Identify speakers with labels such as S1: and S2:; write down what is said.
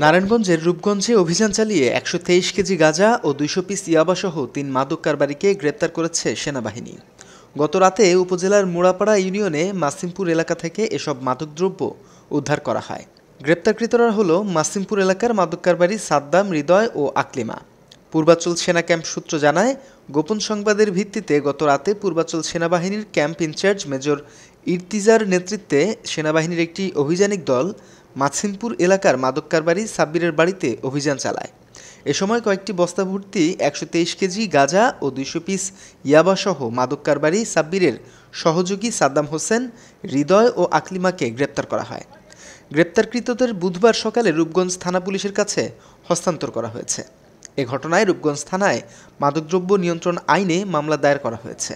S1: নারায়ণগঞ্জের রূপগঞ্জে অভিযান চালিয়ে ১২৩ কেজি গাঁজা ও ২০০ পিস ইয়াবাসহ ৩ মাদক কারবারিকে গ্রেপ্তার করেছে সেনাবাহিনী। গত রাতে উপজেলার মুড়াপাড়া ইউনিয়নে মাসিমপুর এলাকা থেকে এসব মাদকদ্রব্য উদ্ধার করা হয়। গ্রেপ্তারকৃতরা হল মাসিমপুর এলাকার মাদক কারবারি সাদ্দাম, হৃদয় ও আকলিমা। পূর্বাচল সেনা ক্যাম্প সূত্র জানায়, গোপন সংবাদের ভিত্তিতে গত রাতে পূর্বাচল সেনাবাহিনীর ক্যাম্প ইনচার্জ মেজর ইরতিজার নেতৃত্বে সেনাবাহিনীর একটি অভিযানিক দল মাসিমপুর এলাকার মাদক কারবারি সাব্বিরের বাড়িতে অভিযান চালায়। এ সময় কয়েকটি বস্তা ভর্তি ১২৩ কেজি গাঁজা ও ২০০ পিস ইয়াবাসহ মাদক কারবারি সাব্বিরের সহযোগী সাদ্দাম হোসেন, হৃদয় ও আকলিমাকে গ্রেপ্তার করা হয়। গ্রেপ্তারকৃতদের বুধবার সকালে রূপগঞ্জ থানা পুলিশের কাছে হস্তান্তর করা হয়েছে। এ ঘটনায় রূপগঞ্জ থানায় মাদকদ্রব্য নিয়ন্ত্রণ আইনে মামলা দায়ের করা হয়েছে।